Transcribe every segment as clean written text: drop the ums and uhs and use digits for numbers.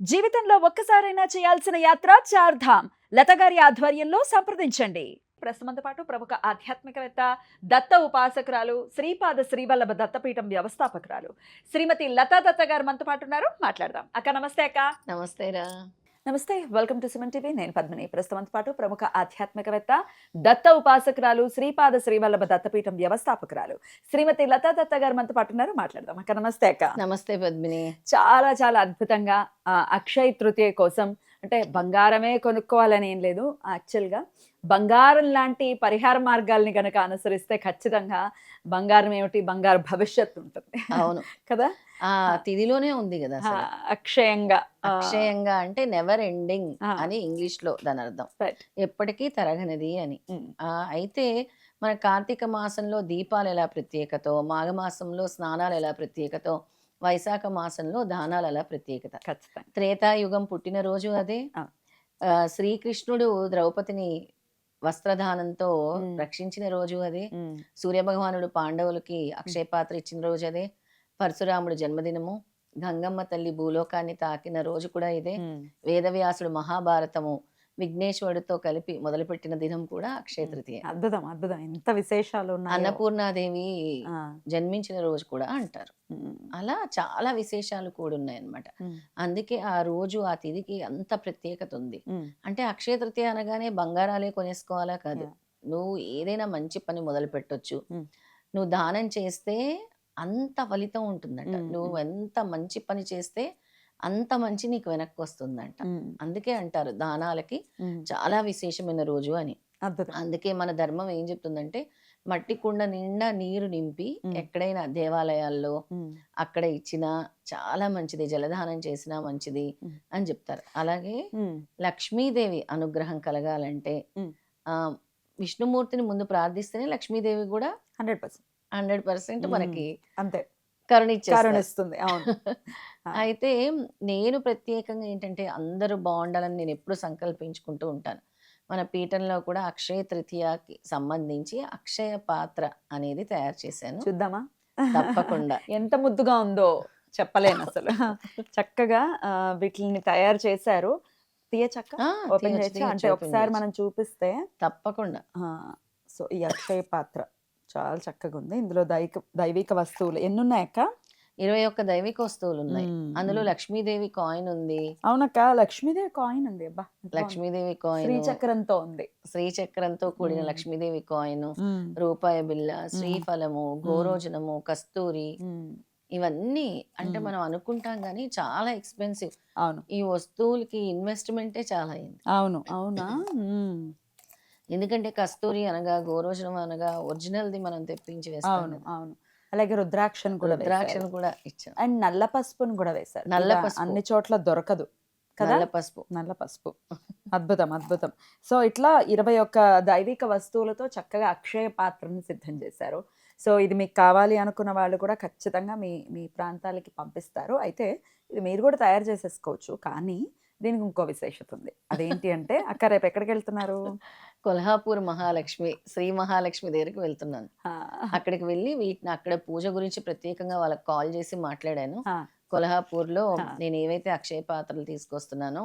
జీవితంలో ఒక్కసారైనా చేయాల్సిన యాత్ర చార్ధామ్ లత గారి ఆధ్వర్యంలో సంప్రదించండి. ప్రస్తుతంతో పాటు ప్రముఖ ఆధ్యాత్మికవేత్త, దత్త ఉపాసకురాలు, శ్రీపాద శ్రీవల్లభ దత్తపీఠం వ్యవస్థాపకురాలు శ్రీమతి లతా దత్త గారు మనతో పాటు ఉన్నారు. మాట్లాడదాం. అక్క నమస్తే. అక్క నమస్తేరా. నమస్తే, వెల్కమ్ టు సుమన్ టీవీ. నేను పద్మిని. ప్రస్తుతంతో పాటు ప్రముఖ ఆధ్యాత్మికవేత్త, దత్త ఉపాసకురాలు, శ్రీపాద శ్రీవల్లభ దత్తపీఠం వ్యవస్థాపకురాలు శ్రీమతి లతా దత్త గారు మనతో పాటు ఉన్నారు. మాట్లాడదాం. అక్క నమస్తే. అక్క నమస్తే పద్మిని. చాలా చాలా అద్భుతంగా అక్షయ తృతీయ కోసం అంటే బంగారమే కొనుక్కోవాలని ఏం లేదు. యాక్చువల్గా బంగారం లాంటి పరిహార మార్గాల్ని గనక అనుసరిస్తే ఖచ్చితంగా బంగారం ఏమిటి, బంగారు భవిష్యత్తు ఉంటుంది. అవును కదా. ఆ తిథిలోనే ఉంది కదా అసలు. అక్షయంగా అక్షయంగా అంటే నెవర్ ఎండింగ్ అని ఇంగ్లీష్ లో దాని అర్థం. ఎప్పటికీ తరగనిది అని. అయితే మన కార్తీక మాసంలో దీపాలు ఎలా ప్రత్యేకతో, మాఘమాసంలో స్నానాలు ఎలా ప్రత్యేకతో, వైశాఖ మాసంలో దానాలు ఎలా ప్రత్యేకత. ఖచ్చితంగా త్రేతాయుగం పుట్టినరోజు అదే. శ్రీకృష్ణుడు ద్రౌపదిని వస్త్రదానంతో రక్షించిన రోజు అదే. సూర్యభగవానుడు పాండవులకి అక్షయ పాత్ర ఇచ్చిన రోజు అదే. పరశురాముడు జన్మదినము. గంగమ్మ తల్లి భూలోకాన్ని తాకిన రోజు కూడా ఇదే. వేదవ్యాసుడు మహాభారతము విఘ్నేశ్వరుడితో కలిపి మొదలుపెట్టిన దినం కూడా అక్షయ తృతీయ. అద్భుతం అద్భుతం, ఎంత విశేషాలు ఉన్నాయి. అన్నపూర్ణాదేవి జన్మించిన రోజు కూడా అంటారు. అలా చాలా విశేషాలు కూడా ఉన్నాయన్నమాట. అందుకే ఆ రోజు ఆ తిథికి అంత ప్రత్యేకత ఉంది. అంటే అక్షయ తృతీయ అనగానే బంగారాలే కొనేసుకోవాలా కాదు. నువ్వు ఏదైనా మంచి పని మొదలు పెట్టొచ్చు. నువ్వు దానం చేస్తే అంత ఫలితం ఉంటుందంట. నువ్వు ఎంత మంచి పని చేస్తే అంత మంచి నీకు వెనక్కి వస్తుందంట. అందుకే అంటారు దానాలకి చాలా విశేషమైన రోజు అని. అందుకే మన ధర్మం ఏం చెప్తుందంటే మట్టి కుండ నిండా నీరు నింపి ఎక్కడైనా దేవాలయాల్లో అక్కడ ఇచ్చినా చాలా మంచిది, జలదానం చేసినా మంచిది అని చెప్తారు. అలాగే లక్ష్మీదేవి అనుగ్రహం కలగాలంటే విష్ణుమూర్తిని ముందు ప్రార్థిస్తేనే లక్ష్మీదేవి కూడా 100% మనకి అంతే కరుణిస్తుంది. అవును. అయితే నేను ప్రత్యేకంగా ఏంటంటే అందరూ బాగుండాలని నేను ఎప్పుడు సంకల్పించుకుంటూ ఉంటాను. మన పీఠంలో కూడా అక్షయ తృతీయకి సంబంధించి అక్షయ పాత్ర అనేది తయారు చేశాను. చూద్దామా? తప్పకుండా. ఎంత ముద్దుగా ఉందో చెప్పలేను అసలు. చక్కగా వీటిని తయారు చేశారు. ఓపెన్ చేయొచ్చు అంటే ఒకసారి మనం చూపిస్తే. తప్పకుండా. సో ఈ అక్షయ పాత్ర చాలా చక్కగా ఉంది. ఇందులో దైవిక వస్తువులు ఎన్ని ఉన్నాయక్క? 21 దైవిక వస్తువులు ఉన్నాయి. అందులో లక్ష్మీదేవి కాయిన్ ఉంది. అవునక్క, లక్ష్మీదేవి కాయిన్ ఉంది. అబ్బా, లక్ష్మీదేవి కాయిన్ శ్రీచక్రంతో ఉంది. శ్రీచక్రంతో కూడిన లక్ష్మీదేవి కాయిన్, రూపాయి బిల్ల, శ్రీఫలము, గోరోజనము, కస్తూరి, ఇవన్నీ అంటే మనం అనుకుంటాం కానీ చాలా ఎక్స్పెన్సివ్. అవును. ఈ వస్తువులకి ఇన్వెస్ట్మెంటే చాలా అయింది. అవును. అవునా? ఎందుకంటే కస్తూరి అనగా, గోరోజనం అనగా ఒరిజినల్ది మనం తెప్పించి వేస్తాం. అవును అవును. అలాగే రుద్రాక్షను కూడా ఇచ్చాం. అండ్ నల్ల పసుపును కూడా వేశారు. నల్ల పసుపు అన్ని చోట్ల దొరకదు కదా. నల్ల పసుపు అద్భుతం అద్భుతం. సో ఇట్లా 21 దైవిక వస్తువులతో చక్కగా అక్షయ పాత్రను సిద్ధం చేశారు. సో ఇది మీకు కావాలి అనుకున్న వాళ్ళు కూడా ఖచ్చితంగా మీ ప్రాంతాలకి పంపిస్తారు. అయితే ఇది మీరు కూడా తయారు చేసేసుకోవచ్చు. కానీ దీనికి ఇంకో విశేషత ఉంది. అదేంటి అంటే అక్క రేపు ఎక్కడికి వెళ్తున్నారు? కొల్హాపూర్ మహాలక్ష్మి, శ్రీ మహాలక్ష్మి దగ్గరికి వెళ్తున్నాను. అక్కడికి వెళ్ళి వీటిని అక్కడ పూజ గురించి ప్రత్యేకంగా వాళ్ళకి కాల్ చేసి మాట్లాడాను. కొల్హాపూర్లో నేను ఏవైతే అక్షయ పాత్రలు తీసుకొస్తున్నానో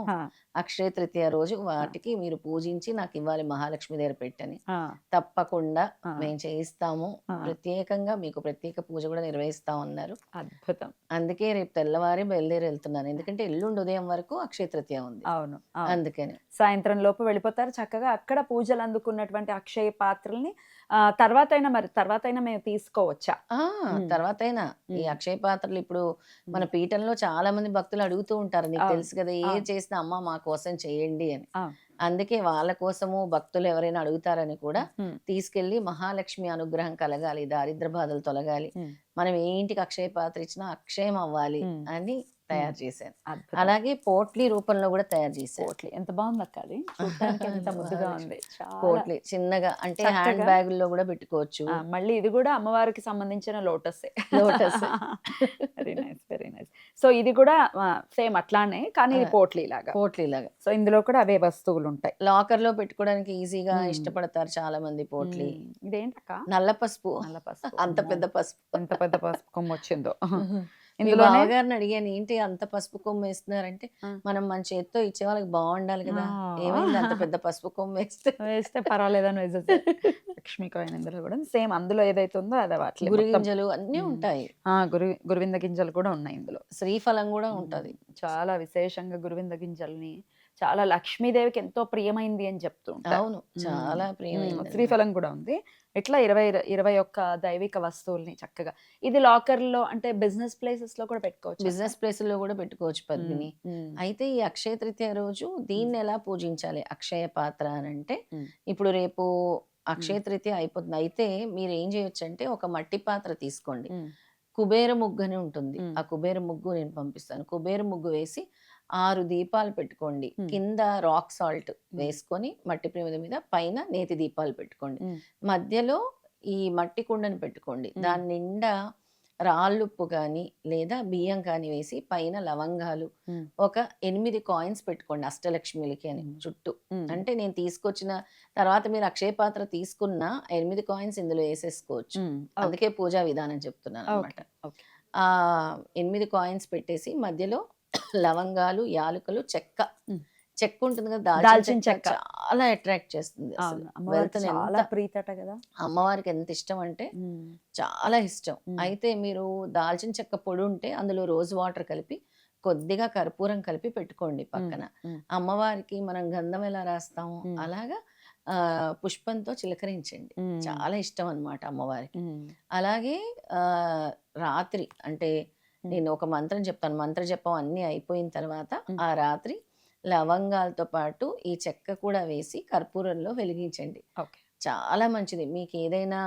అక్షయ తృతీయ రోజు వాటికి మీరు పూజించి నాకు ఇవ్వాలి మహాలక్ష్మి దగ్గర పెట్టని. తప్పకుండా మేము చేయిస్తాము. ప్రత్యేకంగా మీకు ప్రత్యేక పూజ కూడా నిర్వహిస్తాం అన్నారు. అద్భుతం. అందుకే రేపు తెల్లవారి బయలుదేరి వెళ్తున్నాను. ఎందుకంటే ఎల్లుండి ఉదయం వరకు అక్షయ తృతీయ ఉంది. అవును. అందుకని సాయంత్రం లోపు వెళ్ళిపోతారు. చక్కగా అక్కడ పూజలు అందుకున్నటువంటి అక్షయ పాత్రల్ని తర్వాతైనా మేము తీసుకోవచ్చా? తర్వాతైనా ఈ అక్షయ పాత్రలు ఇప్పుడు మన పీఠంలో చాలా మంది భక్తులు అడుగుతూ ఉంటారు. నీకు తెలుసు కదా, ఏం చేసినా అమ్మ మా కోసం చేయండి అని. అందుకే వాళ్ళ కోసము భక్తులు ఎవరైనా అడుగుతారని కూడా తీసుకెళ్లి మహాలక్ష్మి అనుగ్రహం కలగాలి, దారిద్ర బాధలు తొలగాలి, మనం ఏ ఇంటికి అక్షయ పాత్ర ఇచ్చినా అక్షయం అవ్వాలి అని తయారు చేశాను. అలాగే పోట్లీ రూపంలో కూడా తయారు చేశాను. పోట్లీ ఎంత బాగుంది అక్క, అది చూడడానికి ఎంత ముద్దుగా ఉంది. పోట్లీ చిన్నగా అంటే హ్యాండ్ బ్యాగ్ లో కూడా పెట్టుకోవచ్చు. మళ్ళీ ఇది కూడా అమ్మవారికి సంబంధించిన lotus. Very nice very nice. So ఇది కూడా సేమ్ అట్లానే, కానీ ఇది పోట్లీ లాగా. సో ఇందులో కూడా అవే వస్తువులు ఉంటాయి. లాకర్ లో పెట్టుకోవడానికి ఈజీగా ఇష్టపడతారు చాలా మంది పోట్లీ. ఇదేంటక్క? నల్ల పసుపు. నల్ల పసుపు. అంత పెద్ద పసుపు కొమ్ము వచ్చిందో. మీ ఇందులోనే బావగారిని అడిగాను, ఏంటి అంత పసుపు కొమ్ము వేస్తున్నారంటే, ఆ! మనం మన చేత్తో ఇచ్చే వాళ్ళకి బాగుండాలి కదా, ఆ! ఏమైంది అంత పెద్ద పసుపు కొమ్ము వేస్తే. వేస్తే పర్వాలేదని వేసేసారు. లక్ష్మీ కాయిన్ ఇందులో కూడా సేమ్ అందులో ఏదైతే ఉందో అదే వాటిలే గురి మొత్తం. గింజలు అన్నీ హ్మ్. ఉంటాయి. గురువింద గింజలు కూడా ఉన్నాయి ఇందులో. శ్రీఫలం కూడా హ్మ్. ఉంటది. చాలా విశేషంగా గురువింద గింజల్ని చాలా లక్ష్మీదేవికి ఎంతో ప్రియమైంది అని చెప్తూ ఉంటారు. అవును. హ్మ్. చాలా ప్రియమైందనమాట. శ్రీఫలం కూడా ఉంది. ఇట్లా 21 దైవిక వస్తువుల్ని చక్కగా ఇది లాకర్‌లో అంటే బిజినెస్ ప్లేసెస్‌లో కూడా పెట్టుకోవచ్చా అక్క? బిజినెస్ ప్లేసుల్లో కూడా పెట్టుకోవచ్చు హ్మ్. పద్మిని. హ్మ్. అయితే ఈ అక్షయ తృతీయ రోజు హ్మ్. దీన్ని ఎలా పూజించాలి? అక్షయ పాత్ర అనంటే, హ్మ్. ఇప్పుడు రేపు హ్మ్. అక్షయ తృతీయ అయిపోతుంది. అయితే మీరేం చేయొచ్చంటే, ఒక మట్టి పాత్ర తీసుకోండి. హ్మ్. కుబేర ముగ్గు అని ఉంటుంది. హ్మ్. ఆ కుబేర ముగ్గు నేను పంపిస్తాను. కుబేర ముగ్గు వేసి 6 దీపాలు పెట్టుకోండి. హ్మ్. కింద రాక్ సాల్ట్ హ్మ్. వేసుకొని మట్టి ప్రమిద మీద పైన నేతి దీపాలు పెట్టుకోండి. హ్మ్. మధ్యలో ఈ మట్టి కుండను పెట్టుకోండి. హ్మ్. దాని నిండా రాళ్ళుప్పు కానీ, లేదా బియ్యం కానీ వేసి పైన లవంగాలు, హ్మ్. ఒక 8 కాయిన్స్ పెట్టుకోండి అష్టలక్ష్మిలకి అని హ్మ్. చుట్టూ. హ్మ్. అంటే నేను తీసుకొచ్చిన తర్వాత మీరు అక్షయ పాత్ర తీసుకున్న 8 కాయిన్స్ ఇందులో ఏసేసుకోవచ్చు. హ్మ్. ఓకే. అందుకే పూజా విధానం చెప్తున్నాననమాట. ఓకే. ఓకే. 8 కాయిన్స్ పెట్టేసి మధ్యలో లవంగాలు, యాలకులు, చెక్క. హ్మ్. చెక్క ఉంటుంది కదా! దాల్చిన దాల్చిన చెక్క చెక్క. చాలా అట్రాక్ట్ చేస్తుంది అసలు. అవును. అమ్మవారికి వెల్త్‌ని చాలా ఎంత ప్రీతట గదా! అమ్మవారికి ఎంత ఇష్టం అంటే హ్మ్. చాలా ఇష్టం. హ్మ్. అయితే మీరు దాల్చిన చెక్క పొడి ఉంటే అందులో రోజ్ వాటర్ కలిపి, కొద్దిగా కర్పూరం కలిపి పెట్టుకోండి హ్మ్. పక్కన. హ్మ్. అమ్మవారికి మనం గంధం ఎలా రాస్తామో హ్మ్. అలాగా పుష్పంతో చిలకరించండి. హ్మ్. చాలా ఇష్టం అన్నమాట అమ్మవారికి. హ్మ్. అలాగే రాత్రి అంటే హ్మ్. నేను ఒక మంత్రం చెప్తాను. మంత్ర జపం అన్నీ అయిపోయిన తర్వాత హ్మ్. ఆ రాత్రి లవంగాలతో పాటు ఈ చెక్క కూడా వేసి కర్పూరంలో వెలిగించండి. ఓకే. చాలా మంచిది. మీకేదైనా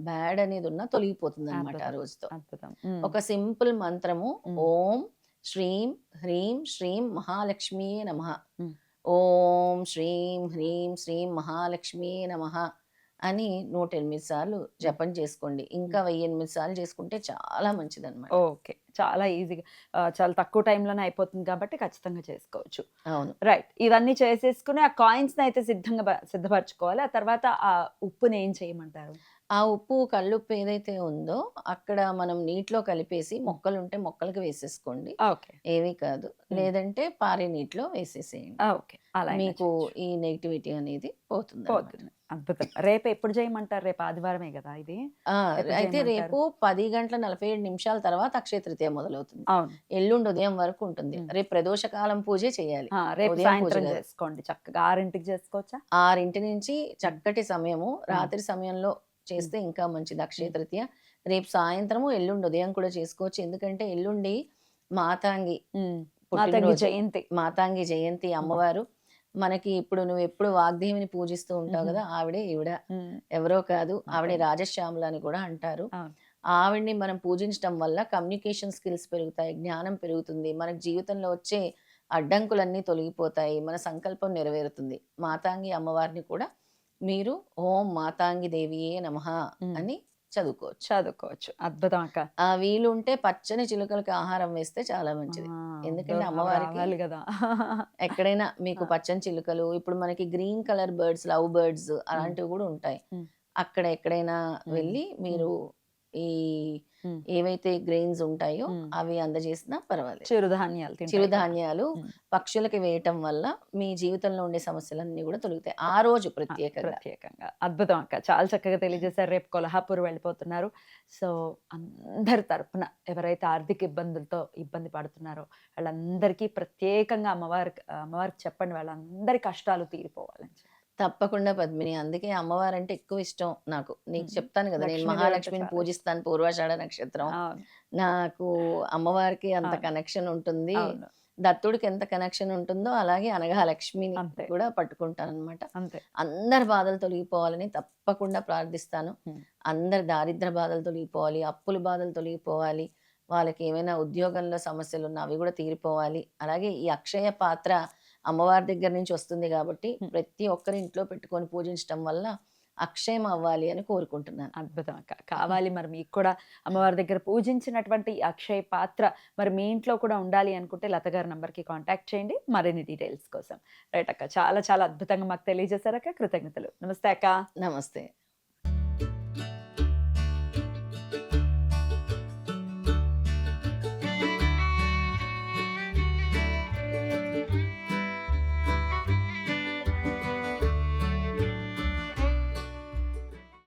బ్యాడ్ అనేదున్నా తొలగిపోతుందనమాట ఆ అద్భుతం. రోజుతో. అద్భుతం. హ్మ్. ఒక సింపుల్ మంత్రము హ్మ్. ఓం శ్రీం హ్రీం శ్రీం మహాలక్ష్మియే నమః. హ్మ్. ఓం శ్రీం హ్రీం శ్రీం మహాలక్ష్మియే నమః అని 108 సార్లు హ్మ్. జపం చేసుకోండి. ఇంకా హ్మ్. 1008 సార్లు చేసుకుంటే చాలా మంచిదనమాట. ఓకే. చాలా ఈజీగా చాలా తక్కువ టైంలోనే అయిపోతుంది కాబట్టి ఖచ్చితంగా చేసుకోవచ్చు. అవును. రైట్. ఇవన్నీ చేసేసుకొని ఆ కాయిన్స్‌నయితే సిద్ధపరచుకోవాలి. ఆ తర్వాత ఆ ఉప్పుని ఏం చేయమంటారు? ఆ ఉప్పు, కల్లుప్పు ఏదైతే ఉందో అక్కడ మనం నీటిలో కలిపేసి హ్మ్. మొక్కలుంటే మొక్కలకి వేసేసుకోండి. ఓకే. ఏమీ కాదు. హ్మ్. లేదంటే పారే నీటిలో వేసేసేయండి. ఓకే. అలా అయినా మీకు చేయొచ్చు. ఈ నెగటివిటీ అనేది పోతుందనమాట. పోతుంది. అద్భుతం. రేపు ఎప్పుడు చేయమంటారు? రేపు ఆదివారమే గదా! ఇది. ఆ! ఎప్పుడు అయితే చేయమంటారు? రేపు 10:47 తర్వాత అక్షయ తృతీయ మొదలవుతుంది. అవును. ఎల్లుండి ఉదయం వరకు ఉంటుంది. హ్మ్. రేపు ప్రదోష కాలం పూజే చేయాలి. రేపు ఉదయం పూజ సాయంత్రం కాదు. జేసుకోండి చక్కగా 6కి చేసుకోవచ్చా? 6 నుంచి హ్మ్. చక్కటి సమయము. హ్మ్. రాత్రి సమయంలో హ్మ్. చేస్తే ఇంకా మంచిది అక్షయ హ్మ్. తృతీయ. రేపు సాయంత్రము, ఎల్లుండి ఉదయం కూడా చేసుకోవచ్చు. ఎందుకంటే ఎల్లుండి మాతాంగి హ్మ్. మాతంగి పుట్టినరోజు. జయంతి. మాతాంగి జయంతి హ్మ్. అమ్మవారు. మనకి ఇప్పుడు నువ్వెప్పుడు వాగ్దేవిని పూజిస్తూ ఉంటావు హుహు. గదా! ఆవిడే ఈవిడ. హ్మ్. ఎవరో కాదు. ఆవిడని మాతంగి. రాజశ్యామల అని కూడా అంటారు. అవును. ఆవిడని మనం పూజించటం వల్ల కమ్యూనికేషన్ స్కిల్స్ పెరుగుతాయి. జ్ఞానం పెరుగుతుంది. మనకు జీవితంలో వచ్చే అడ్డంకులన్నీ తొలగిపోతాయి. మన సంకల్పం నెరవేరుతుంది. మాతాంగి అమ్మవారిని కూడా మీరు ఓం మాతాంగి దేవియే నమః హ్మ్. అని చదువుకోవచ్చు. చదువుకోవచ్చు. అద్భుతం అక్క. వీలుంటే పచ్చని చిలుకలకి ఆహారం వేస్తే చాలా మంచిది. అబ్బో! ఎందుకంటే అవి అమ్మవారికి రావాలి గదా! ఎక్కడైనా మీకు ఆ! పచ్చని చిలుకలు, ఇప్పుడు మనకి green colour birds, love birds హ్మ్. అలాంటివి గూడా ఉంటాయి. హ్మ్. అక్కడ ఎక్కడైనా హ్మ్. వెళ్ళి హ్మ్. మీరు ఈ హ్మ్. ఏవైతే గ్రెయిన్స్ ఉంటాయో హ్మ్. అవి అందజేసినా పర్వాలేదు. చిరుధాన్యాలు తింటాయి కదా! చిరుధాన్యాలు హ్మ్. పక్షులకి వేయటం వల్ల మీ జీవితంలో ఉండే సమస్యలన్నీ గూడా తొలగుతాయి. ఆ రోజు ప్రత్యేకంగా. ప్రత్యేకంగా. అద్భుతం అక్క. చాలా చక్కగా తెలియజేశారు. రేపు కొల్హాపూర్ వెళ్ళిపోతున్నారు. సో, అందరి తరపున ఎవరైతే ఆర్థిక ఇబ్బందులతో ఇబ్బంది పడుతున్నారో వాళ్ళందరికీ ప్రత్యేకంగా అమ్మవారికి చెప్పండి. వాళ్ళందరి కష్టాలు తీరిపోవాలని చెప్పి. తప్పకుండా పద్మిని. అందుకే అమ్మవారంటే ఎక్కువ ఇష్టం నాకు. నీకు హ్మ్. చెప్తాను గదా! నేను లక్ష్మీదేవి అంటే మహాలక్ష్మిని చాలా ఇష్టం. పూజిస్తాను పూర్వాషాఢ నక్షత్రం. అవును. నాకు అమ్మవారికి అంత అవును. కనెక్షన్ ఉంటుంది. అవును. దత్తుడికి ఎంత కనెక్షన్ ఉంటుందో అలాగే అనఘాలక్ష్మిని అంతే. కూడా పట్టుకుంటాననమాట. అంతే. అందరి బాధలు తొలగిపోవాలని తప్పకుండా ప్రార్థిస్తాను. హ్మ్. అందరి దారిద్ర్య బాధలు తొలగిపోవాలి, అప్పుల బాధలు తొలగిపోవాలి, వాళ్ళకి ఏమైనా ఉద్యోగంలో సమస్యలున్నా అవి గూడా తీరిపోవాలి. అలాగే ఈ అక్షయ పాత్ర అమ్మవారి దగ్గర నుంచి వస్తుంది గాబట్టి హ్మ్. ప్రతి ఒక్కరు ఇంట్లో పెట్టుకొని పూజించటం వల్ల అక్షయం అవ్వాలి అని కోరుకుంటున్నాను. అద్భుతం అక్క. కావాలి మరి మీకు కూడా అమ్మవారి దగ్గర పూజించినటువంటి ఈ అక్షయ పాత్ర మరి మీ ఇంట్లో కూడా ఉండాలి అనుకుంటే లత గారి నంబర్‌కి కాంటాక్ట్ చేయండి మరిన్ని డీటెయిల్స్ కోసం. రైట్ అక్క. చాలా చాలా అద్భుతంగా మాకు తెలియజేశారక్క. కృతజ్ఞతలు. నమస్తే అక్క. నమస్తే.